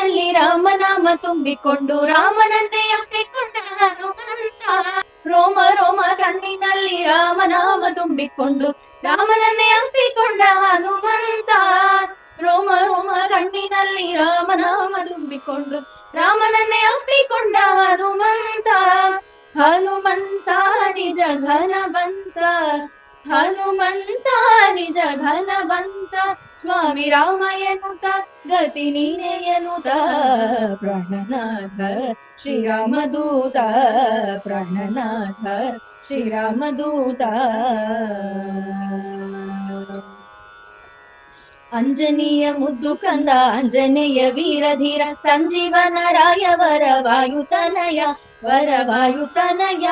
ಕಣ್ಣಿನಲ್ಲಿ ರಾಮನಾಮ ತುಂಬಿಕೊಂಡು ರಾಮನನ್ನೇ ಅಪ್ಪಿಕೊಂಡ ಹನುಮಂತ. ರೋಮ ರೋಮ ಕಣ್ಣಿನಲ್ಲಿ ರಾಮನಾಮ ತುಂಬಿಕೊಂಡು ರಾಮನನ್ನೇ ಅಪ್ಪಿಕೊಂಡ ಹನುಮಂತ. ರೋಮ ರೋಮ ಕಣ್ಣಿನಲ್ಲಿ ರಾಮನಾಮ ತುಂಬಿಕೊಂಡು ರಾಮನನ್ನೇ ಅಪ್ಪಿಕೊಂಡ ಹನುಮಂತ. ಹನುಮಂತ ನಿಜ ಘನವಂತ, ಹನುಮಂತ ನಿಜ ಘನವಂತ. ಸ್ವಾಮಿ ರಾಮ ಎನ್ನುತ್ತ ಗತಿ ನೀನೆ ಎನ್ನುತ್ತ ಪ್ರಾಣನಾಥ ಶ್ರೀರಾಮದೂತ, ಪ್ರಾಣನಾಥ ಶ್ರೀರಾಮದೂತ. ಅಂಜನೀಯ ಮುದ್ದು ಕಂದ ಅಂಜನೇಯ ವೀರಧೀರ ಸಂಜೀವನ ರಾಯ ವರವಾಯುತನಯ, ವರವಾಯುತನಯ.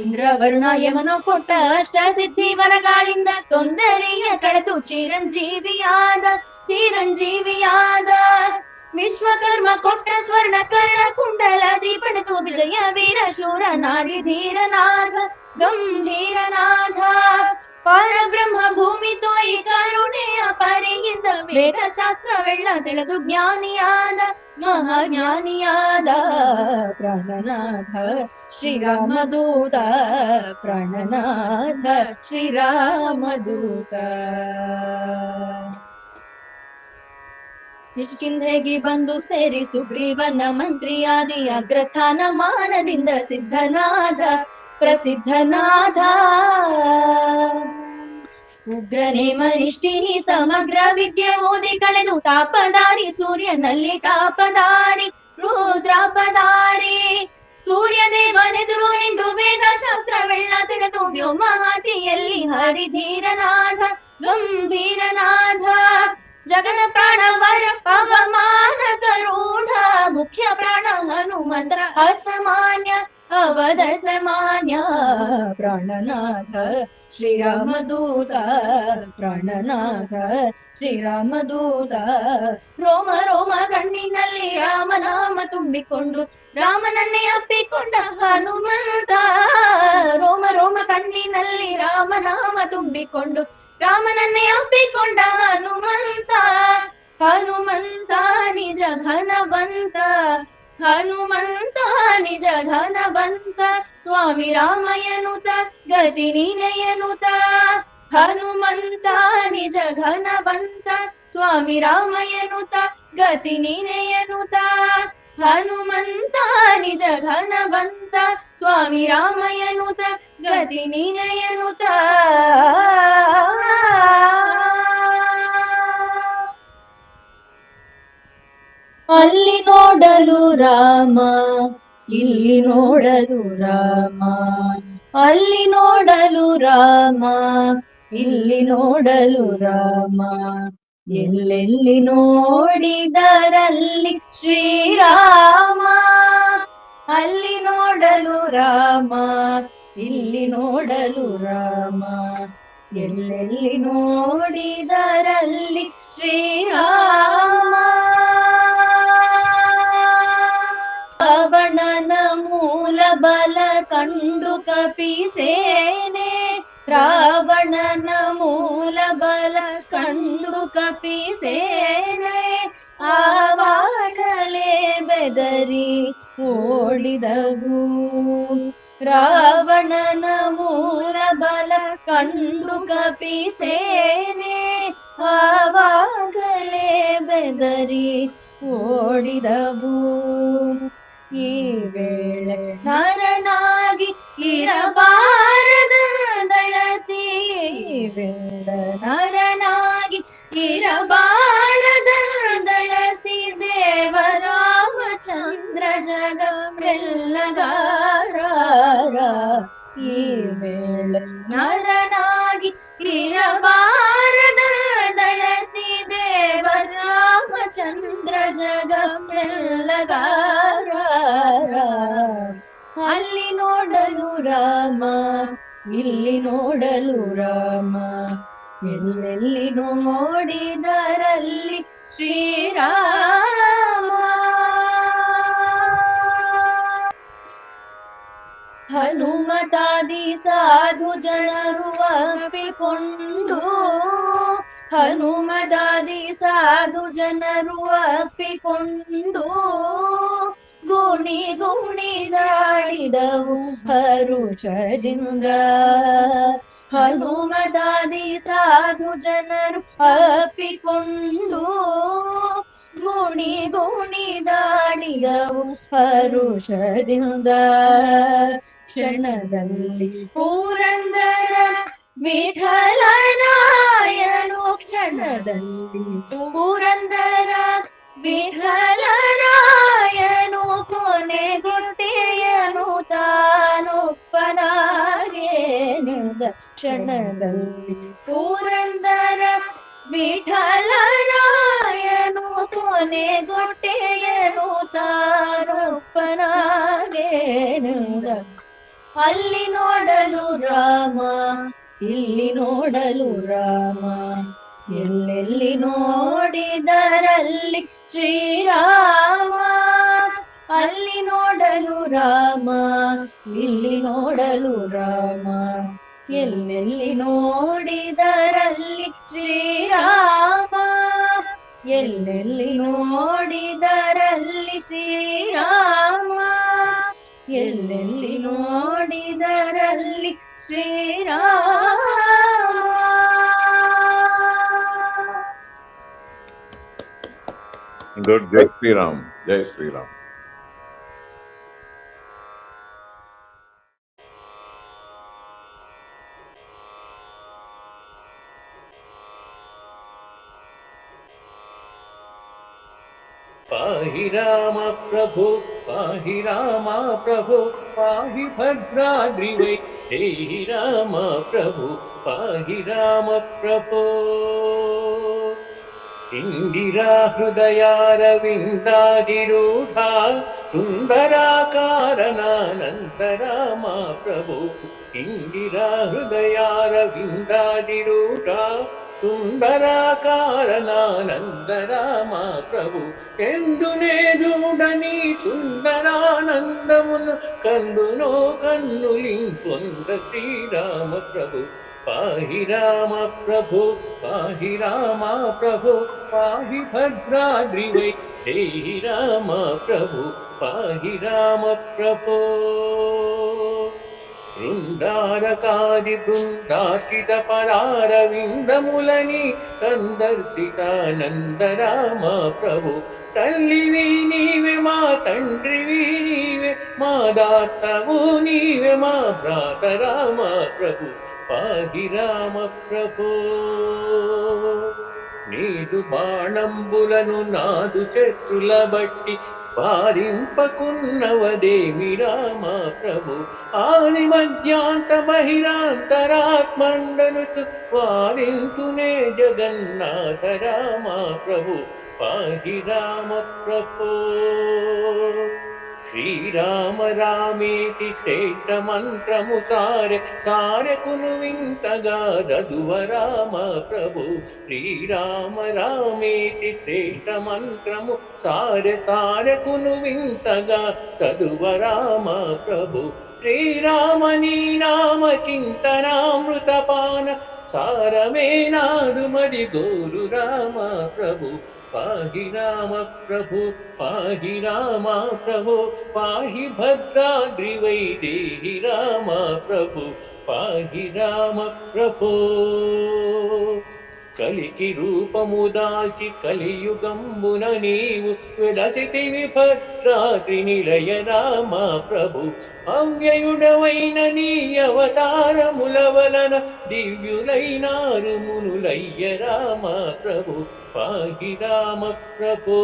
ಇಂದ್ರವರುಣ ಯಮನ ಕೊಟ್ಟ ಅಷ್ಟ ಸಿದ್ಧಿ ವರಗಳಿಂದ ತೊಂದರೆಯ ಕಳೆದು ಚಿರಂಜೀವಿಯಾದ, ಚಿರಂಜೀವಿಯಾದ. ವಿಶ್ವಕರ್ಮ ಕೊಟ್ಟ ಸ್ವರ್ಣ ಕರ್ಣ ಕುಂಡಲದಿ ಪಡೆದು ವಿಜಯ ವೀರ ಶೂರ ನಾರಿ ಧೀರನಾಥ, ಗಂಭೀರನಾಥ. ಪರಬ್ರಹ್ಮ ಭೂಮಿ ತೋಯಿ ಕರುಣೆಯ ಪರಿಯಿಂದ ವೇದ ಶಾಸ್ತ್ರವೆಲ್ಲ ತಿಳಿದು ಜ್ಞಾನಿಯಾದ, ಮಹಾಜ್ಞಾನಿಯಾದ. ಪ್ರಾಣನಾಥ ಶ್ರೀರಾಮದೂತ, ಪ್ರಾಣನಾಥ ಶ್ರೀರಾಮದೂತ. ಕಿಷ್ಕಿಂಧೆಗೆ ಬಂದು ಸೇರಿ ಸುಗ್ರೀವನ ಮಂತ್ರಿಯಾದಿ ಅಗ್ರಸ್ಥಾನ ಮಾನದಿಂದ ಸಿದ್ಧನಾದ, ಪ್ರಸಿದ್ಧನಾದ. ಉಗ್ರನೇ ಮನಿಷ್ಠಿನಿ ಸಮಗ್ರ ವಿದ್ಯೆ ಓದಿ ಕಳೆದು ತಾಪದಾರಿ ಸೂರ್ಯನಲ್ಲಿ ತಾಪದಾರಿ, ರುದ್ರಾಪದಾರಿ. ಸೂರ್ಯದೇವನೆದುರು ನಿಂದು ವೇದ ಶಾಸ್ತ್ರವೆಲ್ಲ ತಿಳಿದು ವ್ಯೋಮಹಾತಿಯಲ್ಲಿ ಹರಿಧೀರನಾಥ, ಗಂಭೀರನಾಥ. ಜಗದ ಪ್ರಾಣ ವರ ಪವಮಾನ ಕರುಣ ಮುಖ್ಯ ಪ್ರಾಣ ಹನುಮಂತ ಅಸಾಮಾನ್ಯ, ಅವಧ ಸಾಮಾನ್ಯ. ಪ್ರಾಣನಾಥ ಶ್ರೀರಾಮದೂತ, ಪ್ರಾಣನಾಥ ಶ್ರೀರಾಮದೂತ. ರೋಮ ರೋಮ ಕಣ್ಣಿನಲ್ಲಿ ರಾಮನಾಮ ತುಂಬಿಕೊಂಡು ರಾಮನನ್ನೇ ಅಪ್ಪಿಕೊಂಡ ಹನುಮಂತ. ರೋಮ ರೋಮ ಕಣ್ಣಿನಲ್ಲಿ ರಾಮನಾಮ ತುಂಬಿಕೊಂಡು ರಾಮನನ್ನೇ ಅಪ್ಪಿಕೊಂಡ ಹನುಮಂತ. ಹನುಮಂತ ನಿಜ ಘನವಂತ, ಹನುಮಂತ ನಿಜ ಘನವಂತ. ಸ್ವಾಮಿ ರಾಮ ಎನ್ನುತ್ತ ಗತಿ ನೀನೆ ಎನ್ನುತ್ತ ಹನುಮಂತ ನಿಜ ಘನವಂತ. ಸ್ವಾಮಿ ರಾಮ ಎನ್ನುತ್ತ ಗತಿ ನೀನೆ ಎನ್ನುತ್ತ ಹನುಮಂತ ನಿಜ ಘನವಂತ. ಸ್ವಾಮಿ ರಾಮ ಎನ್ನುತ್ತ ಗತಿ ನೀನೆ ಎನ್ನುತ್ತ. ಅಲ್ಲಿ ನೋಡಲು ರಾಮ, ಇಲ್ಲಿ ನೋಡಲು ರಾಮ, ಅಲ್ಲಿ ನೋಡಲು ರಾಮ, ಇಲ್ಲಿ ನೋಡಲು ರಾಮ. ಎಲ್ಲೆಲ್ಲಿ ನೋಡಿದರಲ್ಲಿ ಶ್ರೀರಾಮ. ಅಲ್ಲಿ ನೋಡಲು ರಾಮ, ಇಲ್ಲಿ ನೋಡಲು ರಾಮ. ಎಲ್ಲೆಲ್ಲಿ ನೋಡಿದರಲ್ಲಿ ಶ್ರೀರಾಮ. ರಾವಣನ ಮೂಲ ಬಲ ಕಂಡು ಕಪಿಸೇನೆ, ರಾವಣನ ಮೂಲ ಬಲ ಕಂಡು ಕಪಿಸೇನೆ. ಆವಾಗಲೇ ಬೆದರಿ ಓಡಿದವು, ರಾವಣನ ಮೂಲ ಬಲ ಕಂಡು ಕಪಿಸೇನೆ. ಆವಾಗಲೇ ಬೆದರಿ ಓಡಿದವು. ಈ ವೇಳೆ ನರನಾಗಿ ಇರಬಾರದ ದಳಸಿ, ವೇಳೆ ನರನಾಗಿ ಇರಬಾರದ ದಳಸಿ. ದೇವರಾಮಚಂದ್ರ ಜಗ ಮೆಲ್ಲಗಾರ. ಈ ವೇಳೆ ನರನಾಗಿ ಇರಬಾರದ ದಳಸಿ. ದೇವರಾಮಚಂದ್ರ ಜಗ ಮೆಲ್ಲಗಾರ. ಅಲ್ಲಿ ನೋಡಲು ರಾಮ, ಇಲ್ಲಿ ನೋಡಲು ರಾಮ. ಎಲ್ಲೆಲ್ಲಿ ನೋಡಿದರಲ್ಲಿ ಶ್ರೀರಾಮ. ಹನುಮತಾದಿ ಸಾಧು ಜನರು ಅಪ್ಪಿಕೊಂಡು ಹನುಮದಾದಿ ಸಾಧು ಜನರು ಅಪ್ಪಿಕೊಂಡು ಗುಣಿದಾಡಿದವು ಹರುಷದಿಂದ. ಹನುಮದಾದಿ ಸಾಧು ಜನರು ಅಪ್ಪಿಕೊಂಡು ಗುಣಿದಾಡಿದವು ಹರುಷದಿಂದ. ಕ್ಷಣದಲ್ಲಿ ಪುರಂದರ ವಿಠಲರಾಯನು, ಕ್ಷಣದಲ್ಲಿ ಪುರಂದರ ವಿಠಲರಾಯನು ಕೊನೆಗೊಟ್ಟೆಯನು ತಾನೊಪ್ಪನಾಗೇನೆಂದ. ಕ್ಷಣದಲ್ಲಿ ಪುರಂದರ ವಿಠಲರಾಯನು ಕೊನೆಗೊಟ್ಟೆಯನು ತಾನೊಪ್ಪನಾಗೇನೆಂದ. ಅಲ್ಲಿ ನೋಡಲು ರಾಮ, ಇಲ್ಲಿ ನೋಡಲು ರಾಮ, ಎಲ್ಲೆಲ್ಲಿ ನೋಡಿದರಲ್ಲಿ ಶ್ರೀರಾಮ. ಅಲ್ಲಿ ನೋಡಲು ರಾಮ, ಇಲ್ಲಿ ನೋಡಲು ರಾಮ, ಎಲ್ಲೆಲ್ಲಿ ನೋಡಿದರಲ್ಲಿ ಶ್ರೀರಾಮ. ಎಲ್ಲೆಲ್ಲಿ ನೋಡಿದರಲ್ಲಿ ಶ್ರೀರಾಮ, ಎಲ್ಲೆಲ್ಲಿ ನೋಡಿದರಲ್ಲಿ ಶ್ರೀರಾಮ. ಗುಡ್. ಜೈ ಶ್ರೀರಾಮ್, ಜೈ ಶ್ರೀರಾಮ್. पाहि राम प्रभु, पाहि राम प्रभु, पाहि भद्राद्रिवै देहि राम प्रभु, पाहि राम प्रभु. इंदिरा हृदयारविन्दाधिरूढा सुन्दराकारणनानन्द राम प्रभु. इंदिरा हृदयारविन्दाधिरूढा సుందరాకారణానంద రామ ప్రభు. ఎందునే చూడని సుందరానందమును కందునో కన్నులింపొంద శ్రీరామ ప్రభు. పాహి రామ ప్రభు, పాహి రామ ప్రభు, పాహి భద్రాద్రివై దేహి రామ ప్రభు, పాహి రామ ప్రభు. బృందారకాది బృందార్చిత పరారవిందములని సందర్శితానంద రామ ప్రభు. తల్లివి నీవే, మా తండ్రివి నీవే, మా దాతవు నీవే, మా భ్రాత రామ ప్రభు. పాహి రామ ప్రభు. నీదు బాణంబులను నాదు శత్రుల బట్టి బారింపకున్నవదేమి రామ ప్రభు. ఆది మధ్యాంత బహిరాంతరాత్మండనుచు వారింతునే జగన్నాథ రామ ప్రభు. పాహి రామ ప్రభు. శ్రీరామ రామేతి శ్రేష్ఠ మంత్రము సారె సారెకును వింతగా దదువ రామ ప్రభు. శ్రీరామ రామేతి శ్రేష్ఠ మంత్రము సారె సారెకును వింతగా చదువ రామ ప్రభు. శ్రీరామ నీ నామ చింతనామృతపాన సారమే నాదు మరి గోరు రామ ప్రభు. పాహి రామ ప్రభు, పాహి రామ ప్రభు, పాహి భద్రాద్రివై దేహి రామ ప్రభు. పాహి రామ ప్రభు. కలికి రూపము దాల్చి కలియుగంబున నీవు వెలసితివి భద్రాద్రి నిలయ రామ ప్రభు. అవ్యయుడవైన నీ అవతారముల వలన దివ్యులైనారు మునులయ్య రామ ప్రభు. పాహి రామ ప్రభు.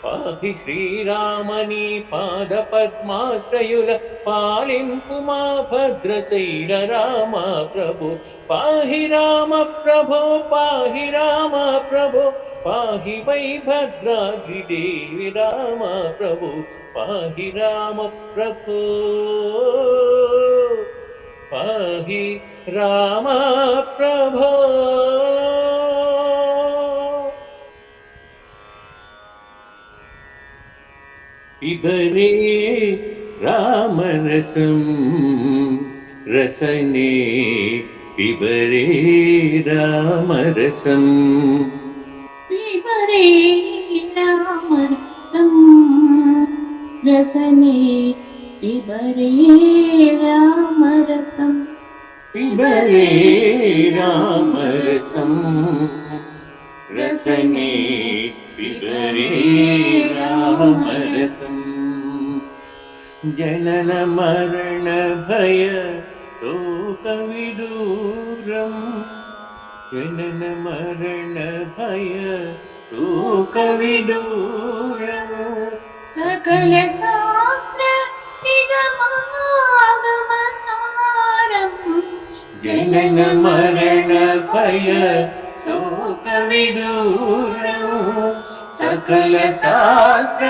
పాహి శ్రీరామని పాద పద్మాశ్రయుల పాలింపు మా భద్రశైల రామ ప్రభు. పాహి రామ ప్రభో, పాహి రామ ప్రభో, పాహి వై భద్రాద్రి దేవి రామ ప్రభు. పాహి రామ ప్రభో, పాహి రామ ప్రభో. ఇదరే రామరసం రసనే పిబరే రామరసం పిబరే రామరసం రసనే పిబరే రామరసం పిబరే రామరసం రసనే పిబరే రామరసం జనన మరణ భయ శోక విదూరం జనన మరణ భయ శోక విదూరం సకల శాస్త్ర నిగమాగమ సారం జనన మరణ భయ శోక విదూరం సకల శాస్త్ర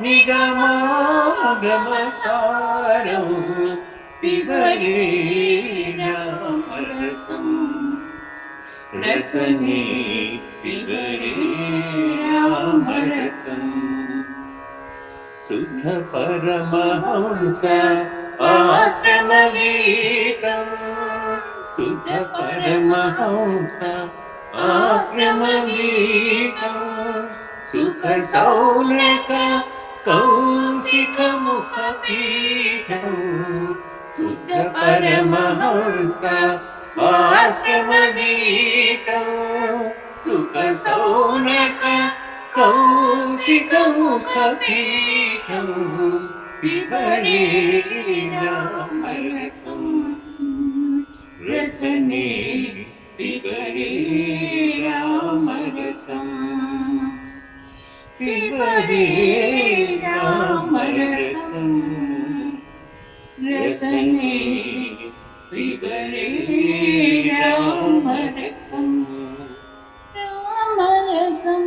నిగమాగమ సారం పిబరే రామరసం రసనే పిబరే రామరసం శుద్ధ పరమహంస ఆశ్రమ గీతం శుద్ధ పరమహంస ఆశ్రమ గీతం సుఖ సౌనక కౌశిక ముఖ పీఠం శుద్ధ పరమహంస ఆశ్రమ గీతం సుఖ సౌనక కౌశిక ముఖ పీఠం పిబరే రామరసం రసనే పిబరే రామరసం పిబరే రామరసం రసనే పిబరే రామరసం రామరసం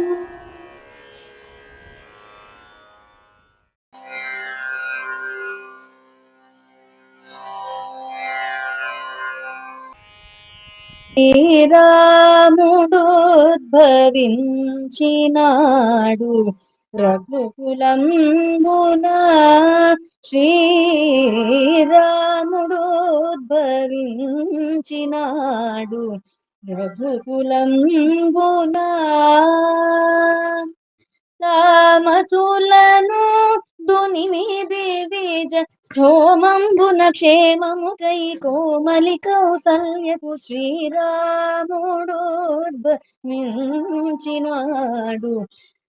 శ్రీరాముడోద్భవించినాడు రఘుకులంబున శ్రీరాముడోద్భవించినాడు రఘుకులంబున తామసులను దునిమిది విజ స్థోమంబున క్షేమముకై కోమలి కౌసల్యకు శ్రీరాముడోద్భవించినాడు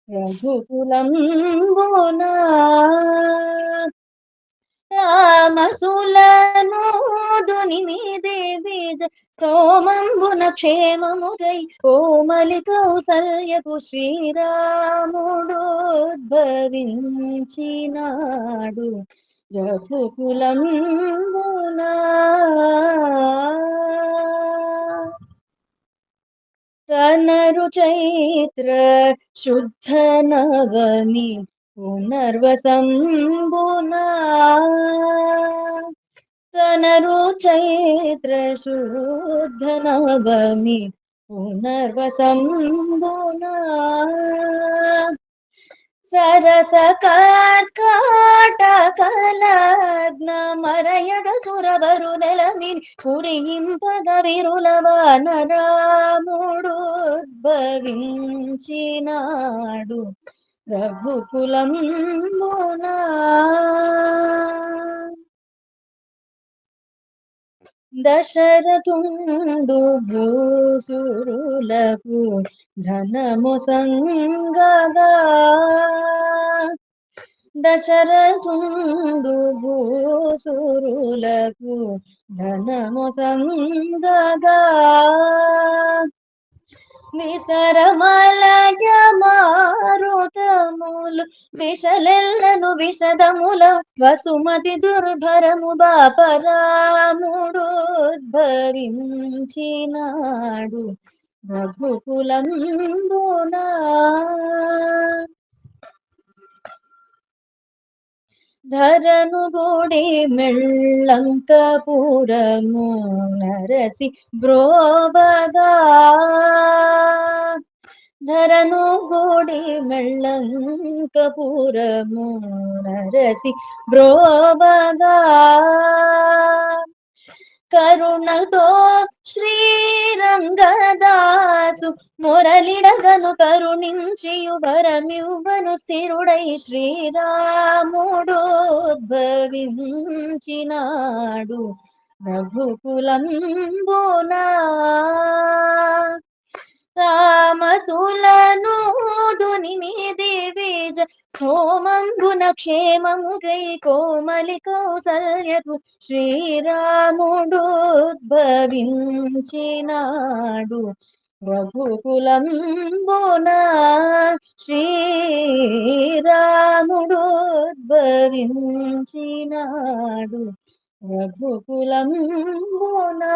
రఘుకులంబున రామసులను దునిమిది విజ స్తోమంబున క్షేమముగై కోమలి కౌసల్యకు శ్రీరాముడోద్భవించినాడు రఘుకులంబున తనరు చైత్ర శుద్ధ నవమి పునర్వసంబునా తనరు చైత్ర శుద్ధ నవమి పునర్వసంబునా సరస కర్కాటకలగ్న మరయద సురవరు నెలమిని కురియింపగ విరులవానరాముడోద్భవించినాడు రఘుకులంబున దశరథుండు భూసురులకు ధనము సంగగా దశరథుండు భూసురులకు ధనము సంగగా విసరమలయ మారుతములు విషలెల్లను విషదముల వసుమతి దుర్భరము బాపరాముడోద్భవించినాడు రఘుకులంబున ధరను గూడి మెళ్ళంకపురము నరసి బ్రోబగా ధరను గూడి మెళ్ళంకపురము నరసి బ్రోబగా కరుణతో శ్రీరంగదాసు మొరలిడగను కరుణించియు వరమివ్వను స్థిరుడై శ్రీరాముడు ఉద్భవించినాడు రఘుకులంబునా. తామసులను దునిమిది విజ సోమంబున క్షేమము గై కోమలి కౌసల్యకు శ్రీరాముడు ఉద్భవించినాడు రఘుకులంబునా. శ్రీరాముడు ఉద్భవించినాడు రఘుకులంబునా.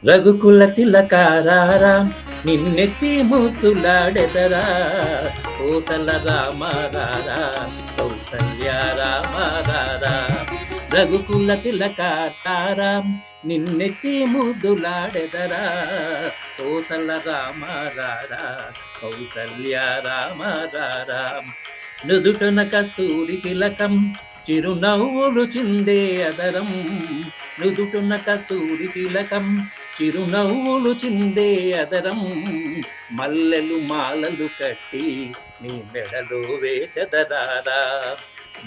రఘుకుల తిలకారారా నిన్నెత్తి ముద్దులాడెదరా కోసల రామారారా కౌసల్య రామారారా. రఘుకుల తిలకారారా నిన్నెత్తి ముద్దులాడెదరా కోసల రామారారా కౌసల్య రామారారా. నుదుటన కస్తూరి తిలకం చిరునవ్వులు చిందే అదరం, నుదుటున కస్తూరి తిలకం చిరునవ్వులు చిందే అదరం. మల్లెలు మాలలు కట్టి నీ మెడలో వేసెదరారా,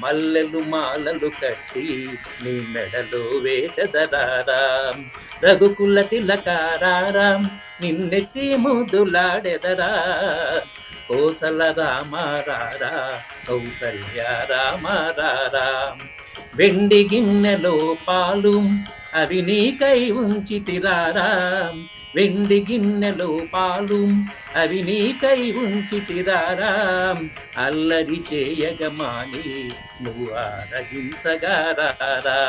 మల్లెలు మాలలు కట్టి నీ మెడలో వేసెదరారా. రఘుకుల తిలకారారా నిన్నెత్తి ముద్దులాడెదరా కోసల రామారారా కౌసల్య రామారారా. వెండి గిన్నెలో పాలు అవి నీకై ఉంచితిరారా, వెండి గిన్నెలో పాలు అవి నీకై ఉంచితిరారా. అల్లరి చేయగమాని నువ్వు ఆరగించగారారా,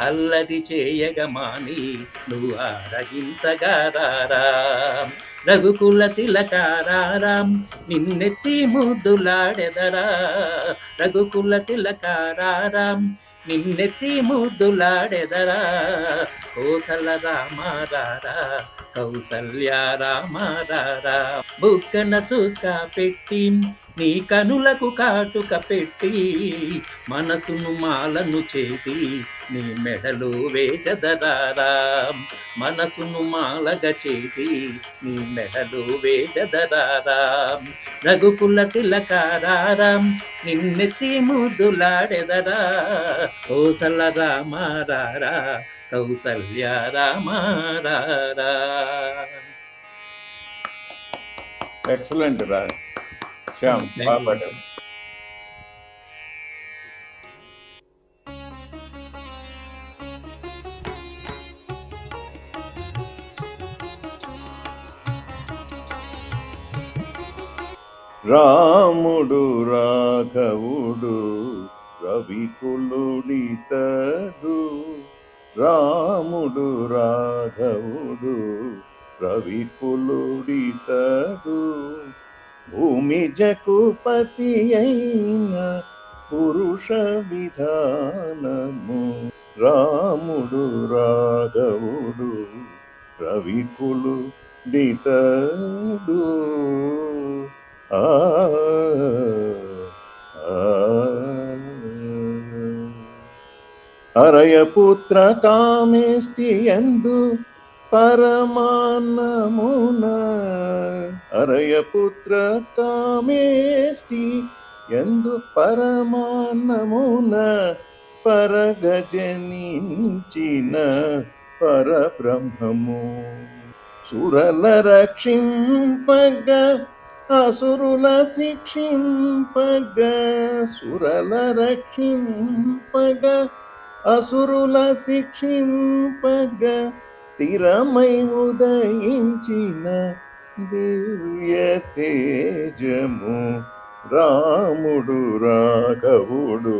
అల్లరి చేయగమాని నువ్వు ఆరగించగారారా. రఘుకుల తిలకారారా నిన్నెత్తి ముద్దులాడెదరా, రఘుకుల తిలకారారా నిన్నెత్తి ముద్దులాడెదరా కోసల రామారారా కౌసల్య రామారారా. బుక్కన చుక్క పెట్టి నీ కనులకు కాటుక పెట్టి మనసును మాలను చేసి నీ మెడలో వేసెదరారా, మనసును మాలగా చేసి నీ మెడలో వేసెదరారా. రఘుకుల తిలకారారా నిన్నెత్తి ముద్దులాడెదరా కోసల రామారారా కౌసల్య రామారారా. ఎక్సలెంట్ రా శ్యామ్, బాగా పాడావు. రాముడు రాఘవుడు రవికులుడితడు, రాముడు రాఘవుడు రవికులుడితడు. భూమి జకుపతి అయిన పురుష విధానము, రాముడు రాఘవుడు రవికులుడితడు. అరయపుత్ర కామేష్టి యందు పరమాన్నమున, అరయపుత్ర కామేష్టి యందు పరమాన్నమున పరగజనించిన పరబ్రహ్మము. సురల రక్షింపగ అసురుల శిక్షింపగ, సురల రక్షింపగ అసురుల శిక్షింపగ స్థిరమై ఉదయించిన దివ్య తేజము. రాముడు రాఘవుడు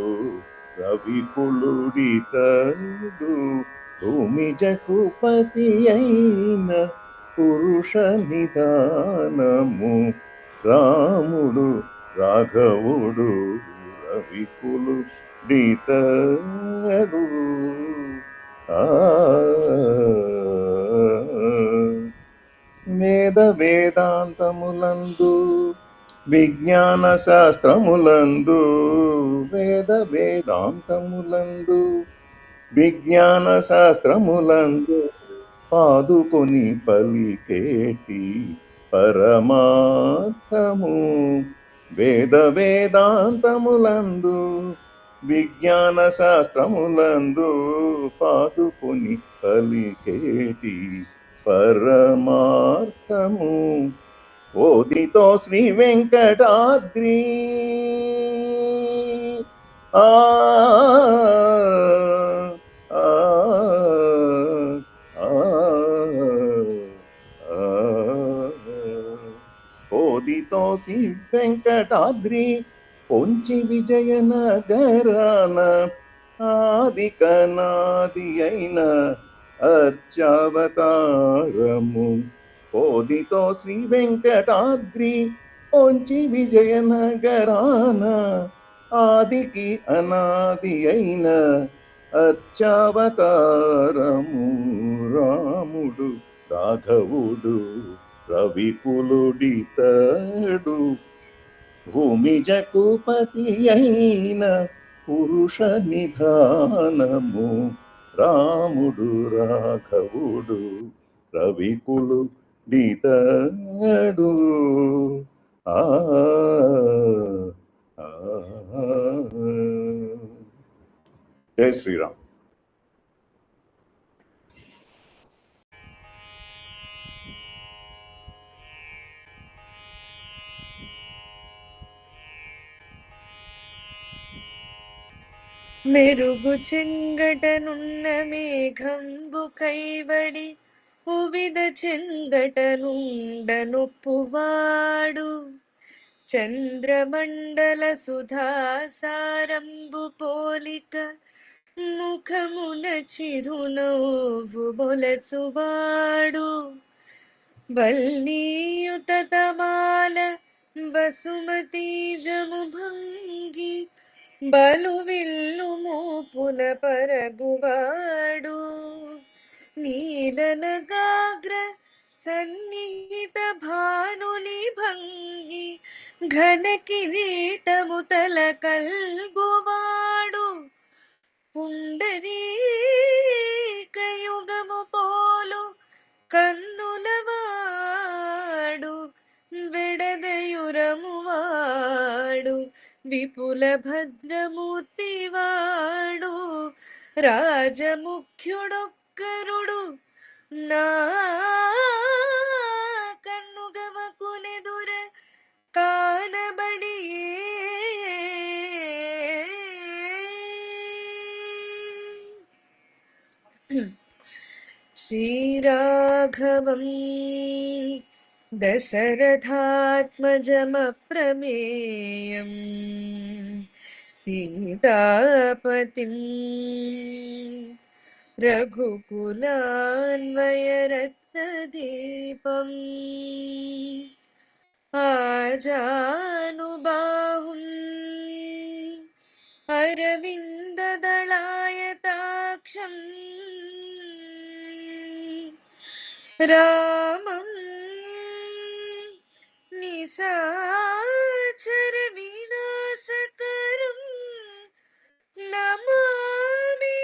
రవికులుడితడు, భూమి జకుపతి అయిన పురుష నిధానము. రాముడు రాఘవుడు రవికులు డీతడు ఆ వేద వేదాంతములందు విజ్ఞాన శాస్త్రములందు వేద వేదాంతములందు విజ్ఞాన శాస్త్రములందు పాదుకొని పలికేటి పరమార్థము వేద వేదాంతములందు విజ్ఞాన శాస్త్రములందు పాదుకొని పలికేటి పరమార్థము ఓదితో శ్రీ వెంకటాద్రి ఆ ఓదితో శ్రీ వెంకటాద్రి పొంచి విజయనగరాన ఆదికనాది అయిన అర్చావతారము ఓదితో శ్రీ వెంకటాద్రి పొంచి విజయనగరాన ఆదికి అనాది అయిన అర్చావతారము రాముడు రాఘవుడు రవికులుడితడు భూమి జకుపతి అయిన పురుష నిధానము రాముడు రాఘవుడు రవికులు డితడు ఆ జై శ్రీరామ్. మెరుగు చెంగటనున్న మేఘంబు కైవడి ఉవిద చెంగటనుండనొప్పువాడు చంద్రమండల సుధాసారంబు పోలిక ముఖమున చిరునవ్వు బొలచువాడు వల్లీయుత తమాల వసుమతీజము భంగి బలు విల్లు మోపున పరగువాడు నీలనగాగ్ర సన్నిహిత భానుని భంగి ఘన కిరీటము తల కల్గువాడు పుండరీకయుగము పోలు కన్నులవాడు వెడదయురము వాడు విపుల భద్రమూర్తివాడు రాజముఖ్యుడొక్కరుడు నా కన్నుగవకునెదుర కానబడి శ్రీరాఘవం దశరథాత్మజమప్రమేయం సీతాపతిం రఘుకులాన్వయరత్నదీపం ఆజానుబాహుం అరవిందదళాయతాక్షం రామం నిశాచర వినాశకరం నమామి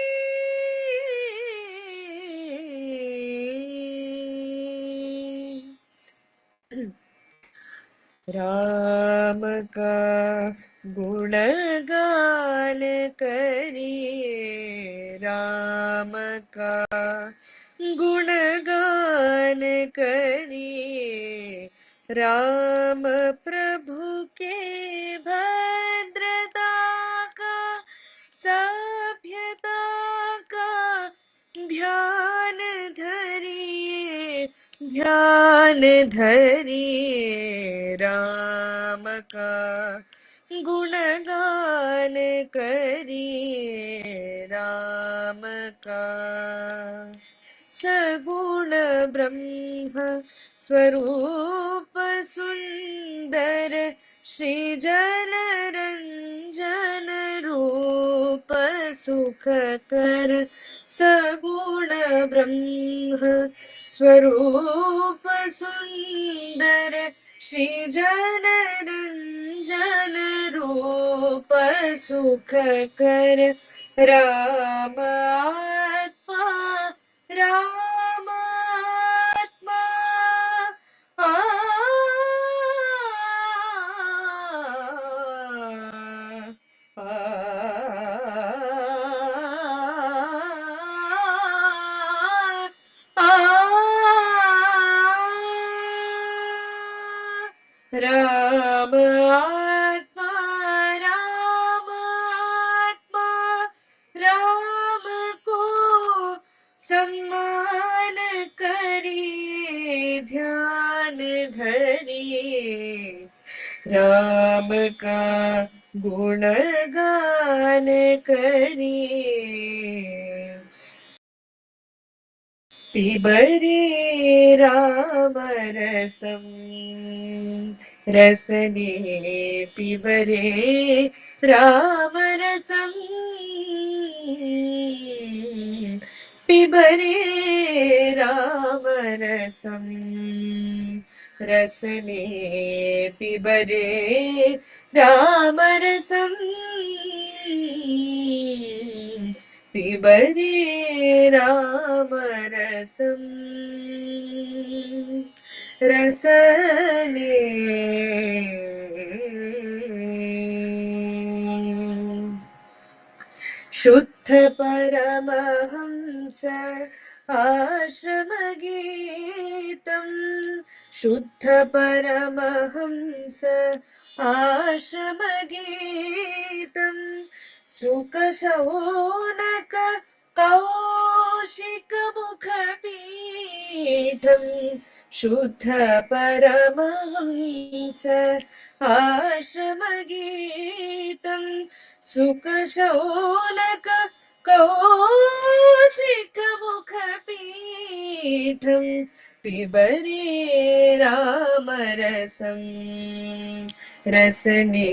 राम का गुणगान करिए, राम का गुणगान करिए, राम प्रभु के भद्रता का सभ्यता का ध्यान धरिए, ध्यान धरिए, राम का गुणगान करिए, राम का सगुण ब्रह्म स्वरूप सुंदर श्री जनरंजन रूप सुखकर सगुण ब्रह्म स्वरूप सुंदर श्री जनरंजन रूप सुखकर राम आत्मा राम आत्मा आ राम आत्मा राम आत्मा राम को सम्मान करिए ध्यान धरिए राम का गुणगान करिए पिबरे राम रसम रसने पिबरे राम रसम पिबरे राम रसम रसने पिबरे राम रसम पिबरे राम रसम रसने शुद्ध परमहंस आश्रम गीतम शुद्ध परमहंस आश्रम गीतम सुख शौनक कौशिक मुख पीठम शुद्ध परमहंस आश्रम गीतम सुख शौनक कौशिक मुख पीठम पिबरे राम रसम रसने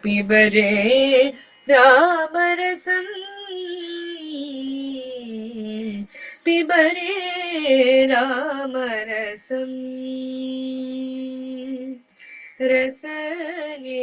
पिबरे राम रसम पिबरे राम रसम रसने